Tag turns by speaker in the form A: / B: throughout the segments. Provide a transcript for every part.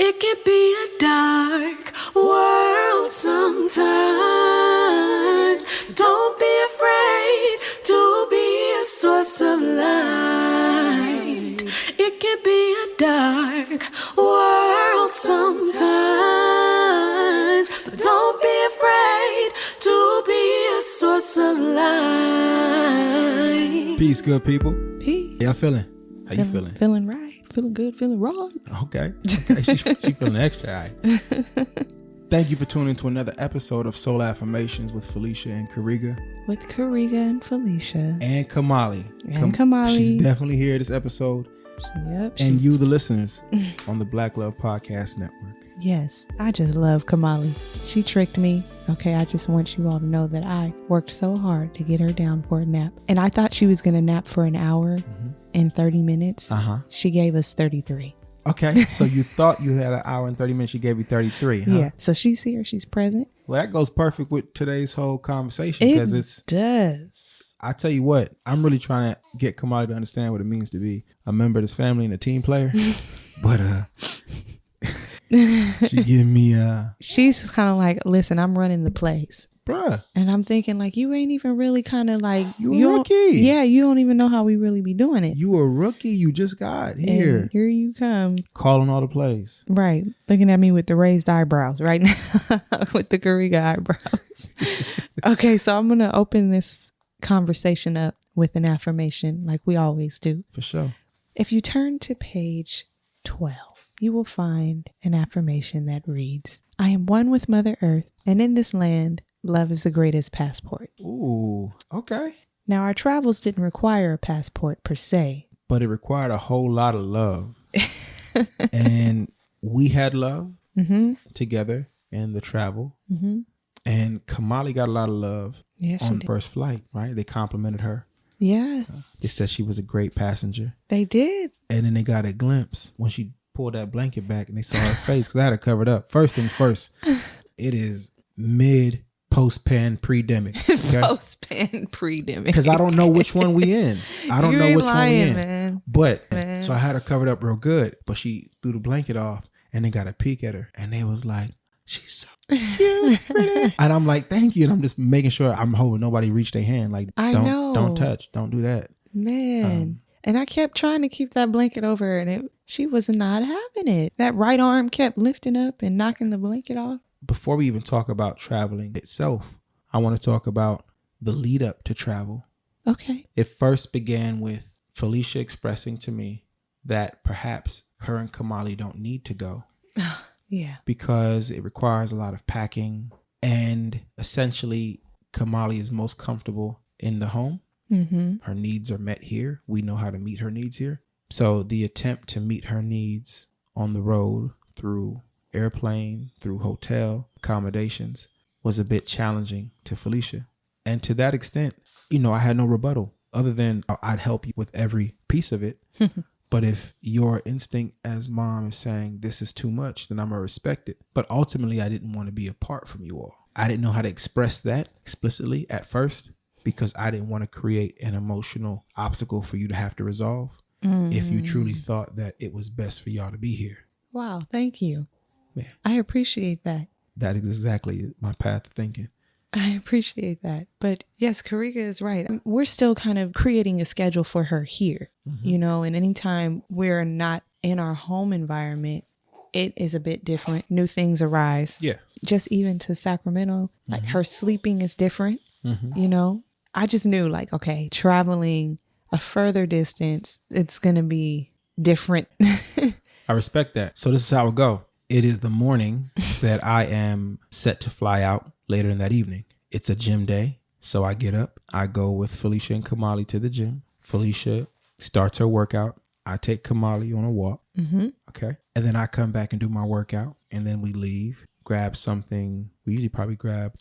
A: It can be a dark world sometimes. Don't be afraid to be a source of light. It can be a dark world sometimes. But don't be afraid to be a source of light.
B: Peace, good people.
C: Peace.
B: How y'all feeling? How you feeling?
C: Feeling right. Feeling good. Feeling wrong.
B: Okay. She feeling extra right. Thank you for tuning to another episode of Soul Affirmations with Felicia and Karega.
C: With Karega and Felicia.
B: And Kamali.
C: Kamali.
B: She's definitely here this episode.
C: Yep.
B: And you, the listeners, on the Black Love Podcast Network.
C: Yes. I just love Kamali. She tricked me. Okay. I just want you all to know that I worked so hard to get her down for a nap. And I thought she was going to nap for an hour and 30 minutes. She gave us 33.
B: Okay. So you thought you had an hour and 30 minutes. She gave you 33. Huh?
C: Yeah. So she's here. She's present.
B: Well, that goes perfect with today's whole conversation. Because
C: it does.
B: I tell you what, I'm really trying to get Kamali to understand what it means to be a member of this family and a team player. But she give me
C: she's kind of like, listen, I'm running the place.
B: Bruh.
C: And I'm thinking like, you ain't even really kind of like,
B: you a rookie.
C: Yeah, you don't even know how we really be doing it.
B: You a rookie. You just got here.
C: And here you come.
B: Calling all the plays.
C: Right. Looking at me with the raised eyebrows right now. With the Karega eyebrows. Okay, so I'm going to open this conversation up with an affirmation like we always do.
B: For sure.
C: If you turn to page 12, you will find an affirmation that reads, I am one with Mother Earth, and in this land, love is the greatest passport.
B: Ooh, okay.
C: Now, our travels didn't require a passport per se.
B: But it required a whole lot of love. And we had love together in the travel. And Kamali got a lot of love on the first flight, right? They complimented her.
C: Yeah.
B: They said she was a great passenger.
C: They did.
B: And then they got a glimpse when she pulled that blanket back and they saw her face because I had her covered up. First things first, it is post-pan pre-demic. Okay?
C: Post-pan pre-demic.
B: Because I don't know which one we in. I don't know which one we in.
C: Man.
B: But so I had her covered up real good. But she threw the blanket off and they got a peek at her. And they was like, she's so cute. Pretty. And I'm like, thank you. And I'm just making sure I'm hoping nobody reached their hand. Like, don't touch. Don't do that.
C: Man. And I kept trying to keep that blanket over her and she was not having it. That right arm kept lifting up and knocking the blanket off.
B: Before we even talk about traveling itself, I want to talk about the lead up to travel.
C: Okay.
B: It first began with Felicia expressing to me that perhaps her and Kamali don't need to go.
C: Yeah.
B: Because it requires a lot of packing. And essentially, Kamali is most comfortable in the home. Her needs are met here. We know how to meet her needs here. So the attempt to meet her needs on the road through airplane, through hotel accommodations was a bit challenging to Felicia. And to that extent, I had no rebuttal other than I'd help you with every piece of it. But if your instinct as mom is saying this is too much, then I'm going to respect it. But ultimately, I didn't want to be apart from you all. I didn't know how to express that explicitly at first because I didn't want to create an emotional obstacle for you to have to resolve if you truly thought that it was best for y'all to be here.
C: Wow. Thank you.
B: Yeah.
C: I appreciate that.
B: That is exactly my path of thinking.
C: I appreciate that. But yes, Karega is right. We're still kind of creating a schedule for her here, and anytime we're not in our home environment, it is a bit different. New things arise.
B: Yeah.
C: Just even to Sacramento, like her sleeping is different, I just knew like, okay, traveling a further distance, it's going to be different.
B: I respect that. So this is how it go. It is the morning that I am set to fly out later in that evening. It's a gym day. So I get up. I go with Felicia and Kamali to the gym. Felicia starts her workout. I take Kamali on a walk. Okay. And then I come back and do my workout. And then we leave, grab something. We usually probably grab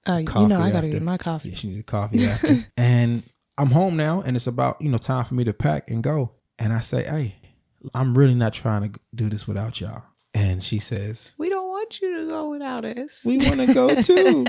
B: coffee.
C: I got to get my coffee.
B: Yeah, she needed coffee after. And I'm home now. And it's about, time for me to pack and go. And I say, hey, I'm really not trying to do this without y'all. And she says,
C: we don't want you to go without us.
B: We want to go too.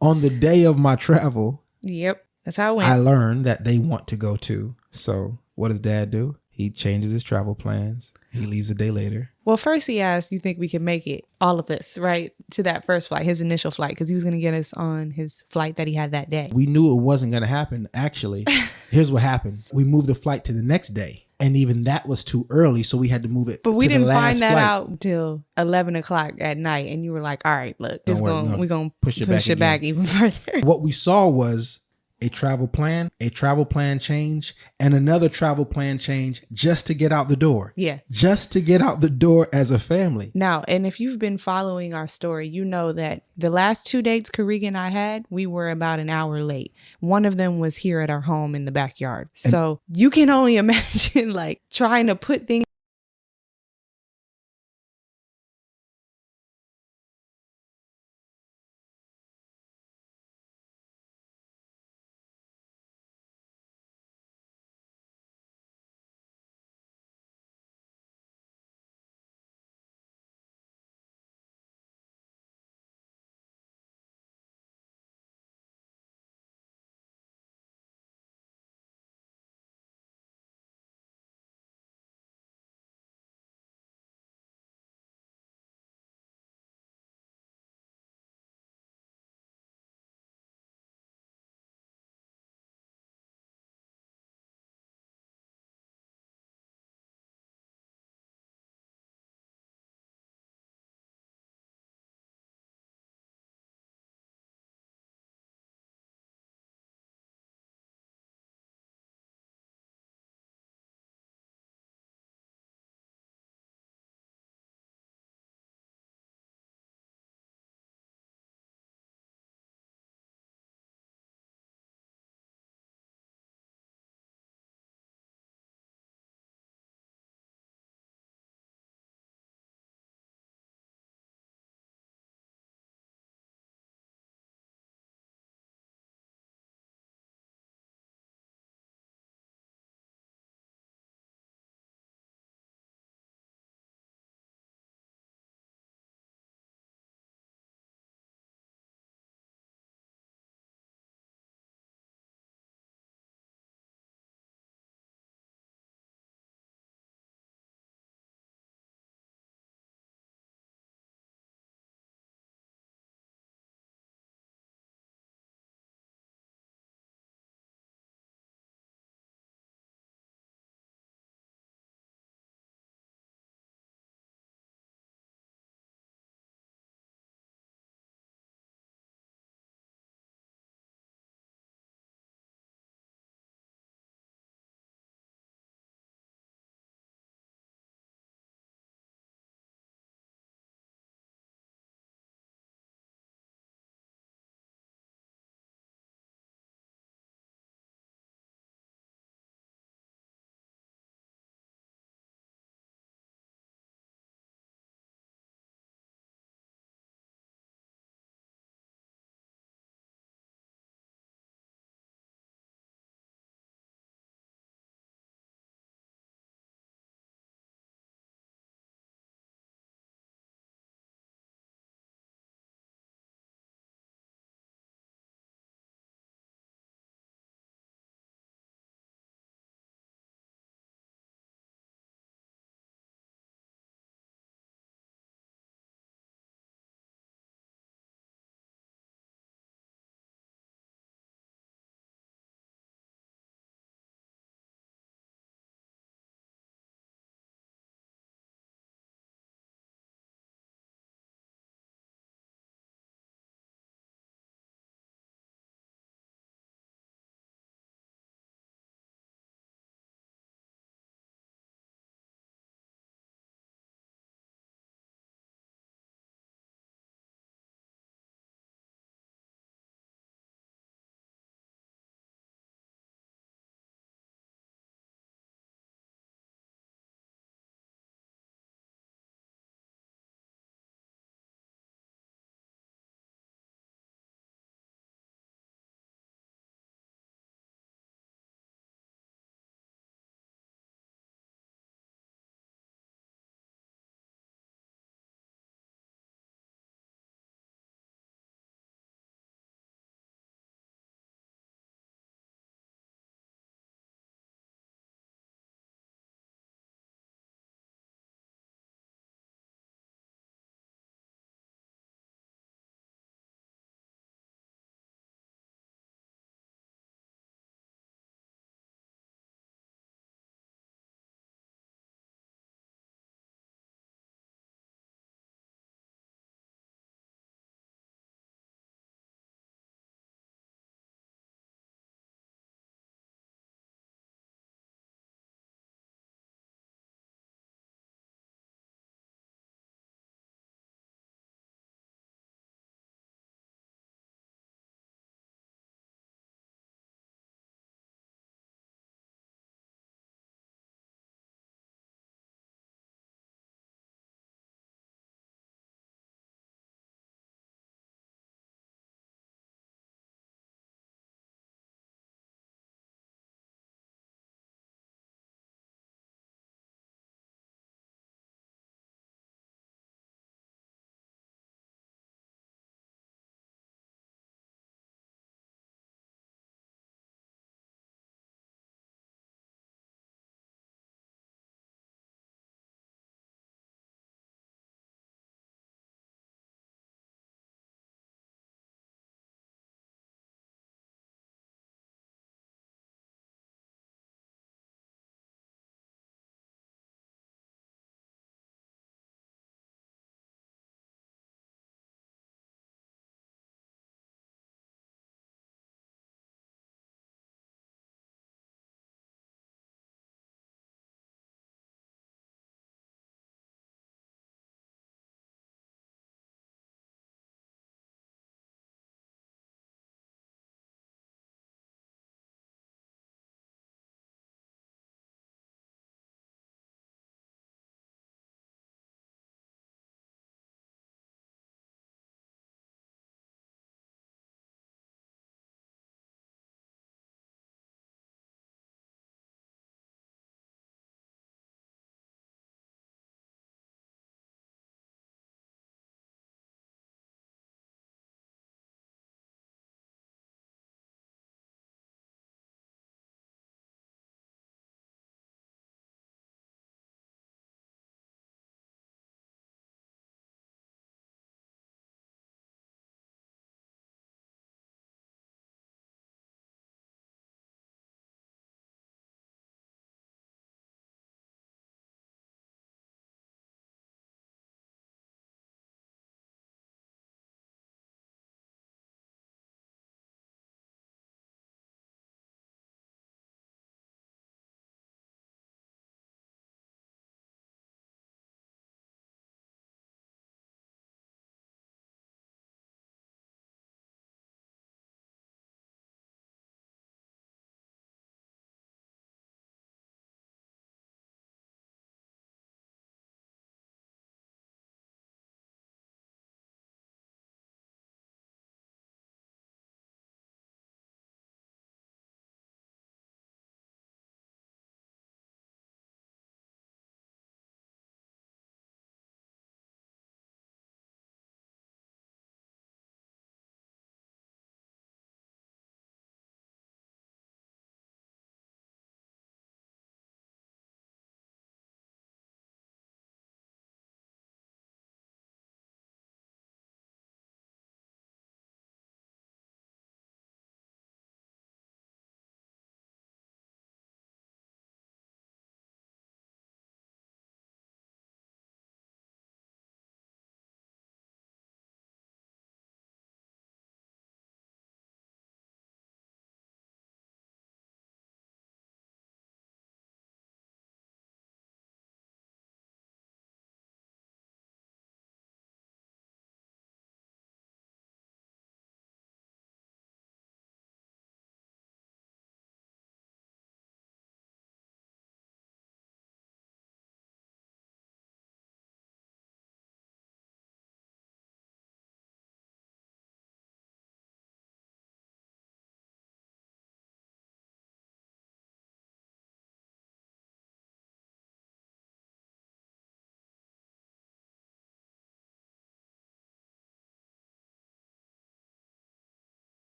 B: On the day of my travel.
C: Yep. That's how it went.
B: I learned that they want to go too. So what does dad do? He changes his travel plans. He leaves a day later.
C: Well, first he asked, you think we can make it, all of us, right, to that first flight, his initial flight, because he was going to get us on his flight that he had that day.
B: We knew it wasn't going to happen, actually. Here's what happened. We moved the flight to the next day. And even that was too early, so we had to move it.
C: But we
B: to
C: didn't
B: the last
C: find that
B: flight.
C: out until 11 o'clock at night. And you were like, all right, look, we're going to push it back even further.
B: What we saw was a travel plan change, and another travel plan change just to get out the door.
C: Yeah.
B: Just to get out the door as a family.
C: Now, and if you've been following our story, you know that the last 2 dates Karega and I had, we were about an hour late. One of them was here at our home in the backyard. So you can only imagine like trying to put things